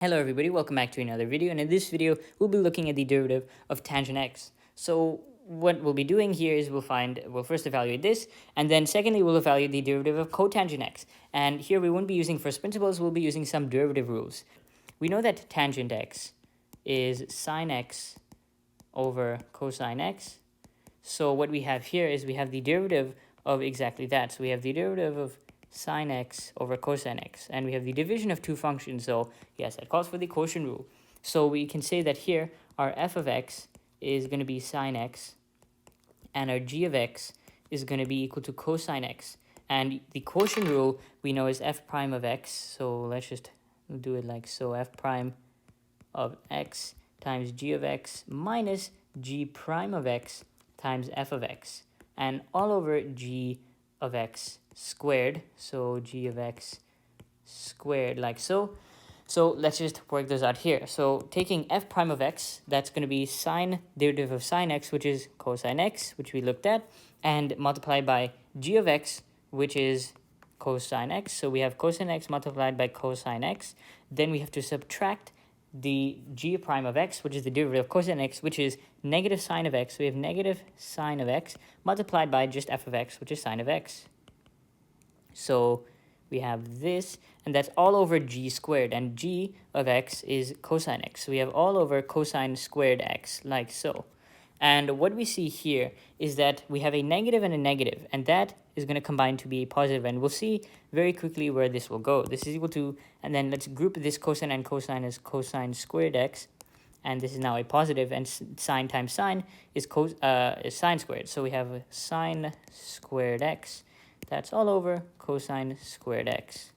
Hello everybody, welcome back to another video, and in this video we'll be looking at the derivative of tangent x. So what we'll be doing here is we'll first evaluate this, and then secondly we'll evaluate the derivative of cotangent x. And here we won't be using first principles, we'll be using some derivative rules. We know that tangent x is sine x over cosine x. So what we have here is we have the derivative of exactly that. So we have the derivative of sine x over cosine x, and we have the division of two functions. So yes, that calls for the quotient rule. So we can say that here our f of x is going to be sine x, and our g of x is going to be equal to cosine x. And the quotient rule we know is f prime of x. So let's just do it like so: f prime of x times g of x minus g prime of x times f of x, and all over g of x squared. So g of x squared like so. So let's just work those out here. So taking f prime of x, that's going to be sine derivative of sine x, which is cosine x, which we looked at, and multiplied by g of x, which is cosine x. So we have cosine x multiplied by cosine x. Then we have to subtract the g prime of x, which is the derivative of cosine x, which is negative sine of x. So we have negative sine of x multiplied by just f of x, which is sine of x. So we have this, and that's all over g squared, and g of x is cosine x. So we have all over cosine squared x, like so. And what we see here is that we have a negative and a negative, and that is going to combine to be a positive, and we'll see very quickly where this will go. This is equal to, and then let's group this cosine and cosine as cosine squared x, and this is now a positive, and sine times sine is sine squared. So we have sine squared x. That's all over cosine squared x.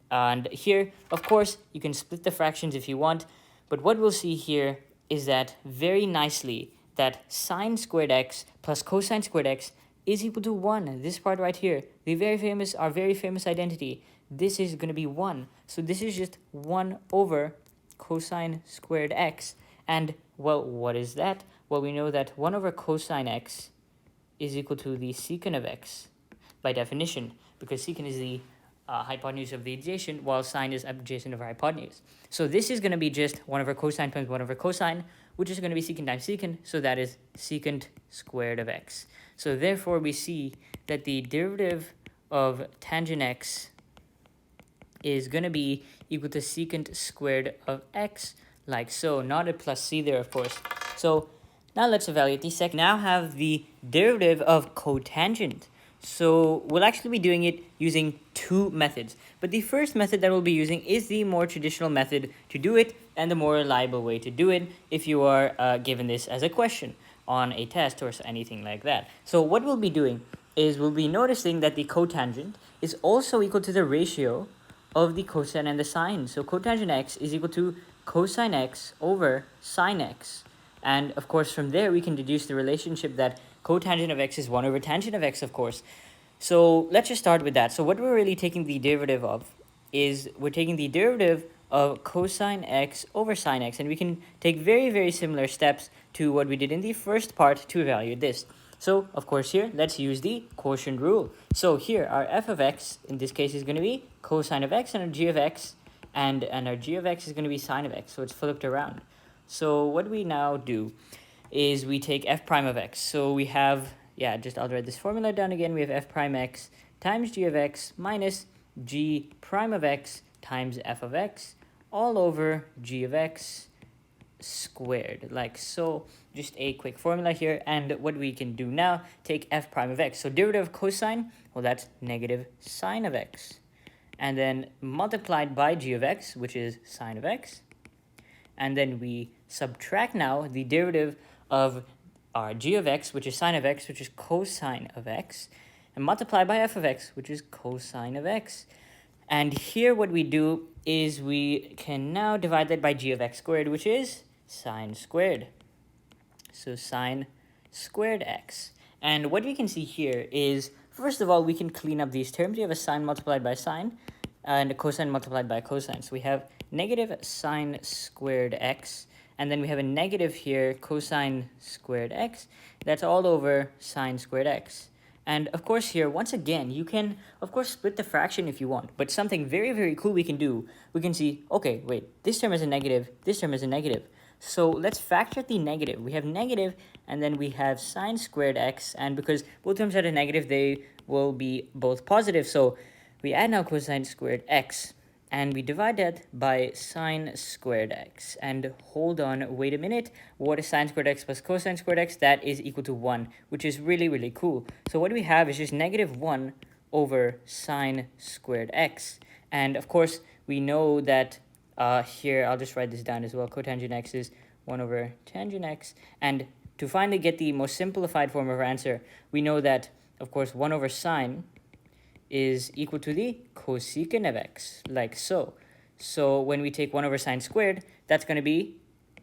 And here, of course, you can split the fractions if you want, but what we'll see here is that very nicely that sine squared x plus cosine squared x is equal to 1. This part right here, our very famous identity, this is going to be 1. So this is just 1 over cosine squared x. And, well, what is that? Well, we know that 1 over cosine x is equal to the secant of x by definition, because secant is the hypotenuse of the adjacent, while sine is adjacent of our hypotenuse. So this is going to be just 1 over cosine times 1 over cosine, which is going to be secant times secant, so that is secant squared of x. So therefore we see that the derivative of tangent x is going to be equal to secant squared of x, like so, not a plus c there, of course. So now let's evaluate the second. Now have the derivative of cotangent. So we'll actually be doing it using two methods. But the first method that we'll be using is the more traditional method to do it, and the more reliable way to do it if you are given this as a question on a test or anything like that. So what we'll be doing is we'll be noticing that the cotangent is also equal to the ratio of the cosine and the sine. So cotangent x is equal to cosine x over sine x. And of course from there we can deduce the relationship that cotangent of x is 1 over tangent of x, of course. So let's just start with that. So what we're really taking the derivative of is we're taking the derivative of cosine x over sine x, and we can take very, very similar steps to what we did in the first part to evaluate this. So, of course, here, let's use the quotient rule. So here, our f of x, in this case, is going to be cosine of x, and our g of x, and our g of x is going to be sine of x, so it's flipped around. So what we now do is we take f prime of x. So we have, I'll write this formula down again. We have f prime x times g of x minus g prime of x times f of x all over g of x squared, like so. Just a quick formula here, and what we can do now, take f prime of x. So derivative of cosine, well, that's negative sine of x, and then multiplied by g of x, which is sine of x, and then we subtract now the derivative of our g of x, which is sine of x, which is cosine of x, and multiply by f of x, which is cosine of x. And here what we do is we can now divide that by g of x squared, which is sine squared. So sine squared x. And what we can see here is, first of all, we can clean up these terms. We have a sine multiplied by sine, and a cosine multiplied by cosine. So we have negative sine squared x, and then we have a negative here, cosine squared x. That's all over sine squared x. And of course here, once again, you can, of course, split the fraction if you want. But something very, very cool we can do, we can see, okay, wait, this term is a negative, this term is a negative. So let's factor the negative. We have negative, and then we have sine squared x. And because both terms are a negative, they will be both positive. So we add now cosine squared x. And we divide that by sine squared x. And hold on, wait a minute. What is sine squared x plus cosine squared x? That is equal to 1, which is really, really cool. So what we have is just negative 1 over sine squared x. And of course, we know that here, I'll just write this down as well. Cotangent x is 1 over tangent x. And to finally get the most simplified form of our answer, we know that, of course, 1 over sine is equal to the cosecant of x, like so. So when we take 1 over sine squared, that's going to be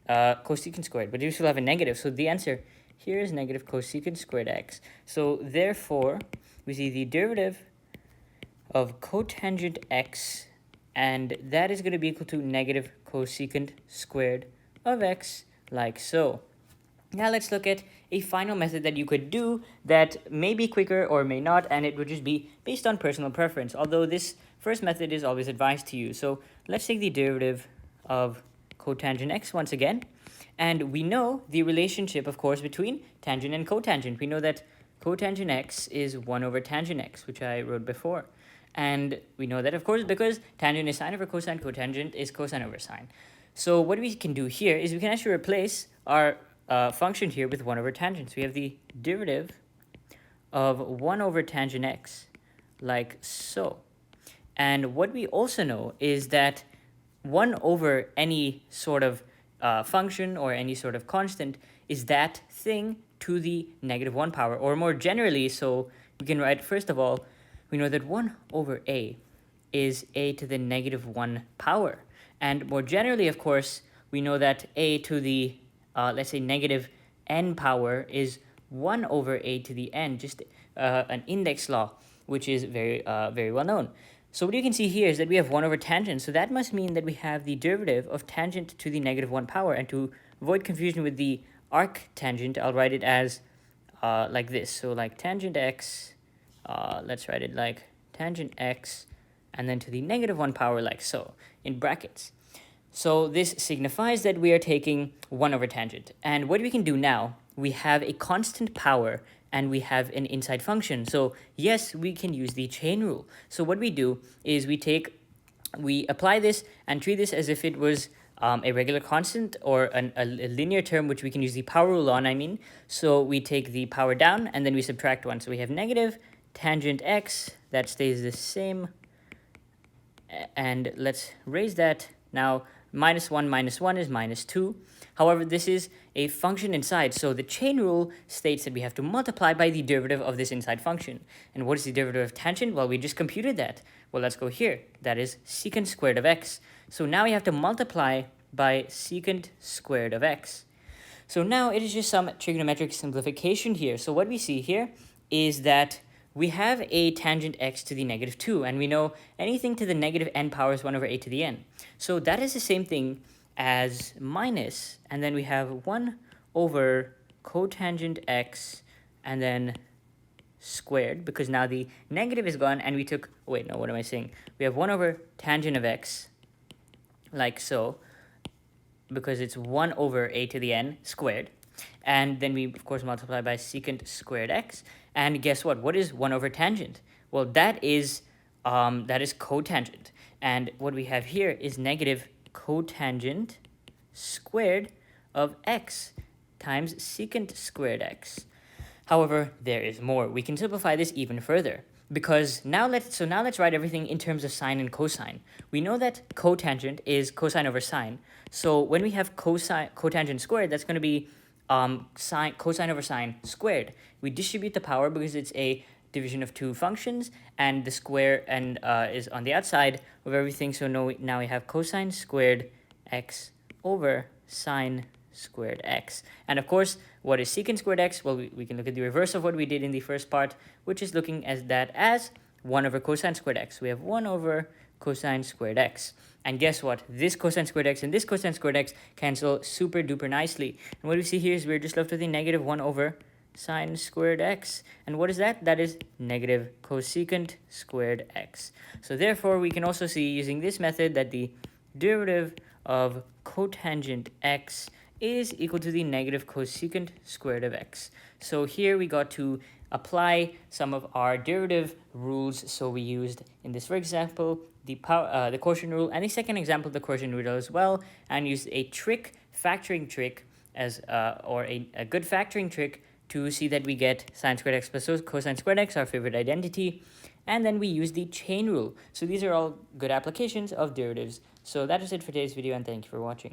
cosecant squared, but you still have a negative. So the answer here is negative cosecant squared x. So therefore, we see the derivative of cotangent x, and that is going to be equal to negative cosecant squared of x, like so. Now let's look at a final method that you could do that may be quicker or may not, and it would just be based on personal preference, although this first method is always advised to you. So let's take the derivative of cotangent x once again, and we know the relationship, of course, between tangent and cotangent. We know that cotangent x is 1 over tangent x, which I wrote before. And we know that, of course, because tangent is sine over cosine, cotangent is cosine over sine. So what we can do here is we can actually replace our function here with 1 over tangent. So we have the derivative of 1 over tangent x, like so. And what we also know is that 1 over any sort of function or any sort of constant is that thing to the negative 1 power, or more generally, so we can write, first of all, we know that 1 over a is a to the negative 1 power. And more generally, of course, we know that a to the, let's say, negative n power is 1 over a to the n, just an index law, which is very well known. So what you can see here is that we have 1 over tangent. So that must mean that we have the derivative of tangent to the negative 1 power. And to avoid confusion with the arctangent, I'll write it as like this. So like tangent x, let's write it like tangent x, and then to the negative 1 power, like so, in brackets. So this signifies that we are taking 1 over tangent. And what we can do now, we have a constant power and we have an inside function. So yes, we can use the chain rule. So what we do is we apply this and treat this as if it was a regular constant or a linear term, which we can use the power rule on, I mean. So we take the power down and then we subtract 1. So we have negative tangent x, that stays the same. And let's raise that. Now, minus 1 is minus 2. However, this is a function inside, so the chain rule states that we have to multiply by the derivative of this inside function. And what is the derivative of tangent? Well, we just computed that. Well, let's go here. That is secant squared of x. So now we have to multiply by secant squared of x. So now it is just some trigonometric simplification here. So what we see here is that we have a tangent x to the negative 2, and we know anything to the negative n power is 1 over a to the n. So that is the same thing as minus, and then we have 1 over cotangent x, and then squared, because now the negative is gone, and we took, wait, no, what am I saying? We have 1 over tangent of x, like so, because it's 1 over a to the n squared. And then we, of course, multiply by secant squared x. And guess what? What is 1 over tangent? Well, that is cotangent. And what we have here is negative cotangent squared of x times secant squared x. However, there is more. We can simplify this even further, because now let's write everything in terms of sine and cosine. We know that cotangent is cosine over sine. So when we have cotangent squared, that's going to be cosine over sine squared. We distribute the power because it's a division of two functions, and the square and is on the outside of everything. So now we have cosine squared x over sine squared x. And of course, what is secant squared x? Well, we can look at the reverse of what we did in the first part, which is looking at that as 1 over cosine squared x. We have 1 over cosine squared x. And guess what? This cosine squared x and this cosine squared x cancel super duper nicely. And what we see here is we're just left with a negative 1 over sine squared x. And what is that? That is negative cosecant squared x. So therefore, we can also see using this method that the derivative of cotangent x is equal to the negative cosecant squared of x. So here we got to apply some of our derivative rules. So we used in this first example the quotient rule, and the second example the quotient rule as well, and used a factoring trick as a good factoring trick to see that we get sine squared x plus cosine squared x, our favorite identity. And then we use the chain rule. So these are all good applications of derivatives. So that is it for today's video, and thank you for watching.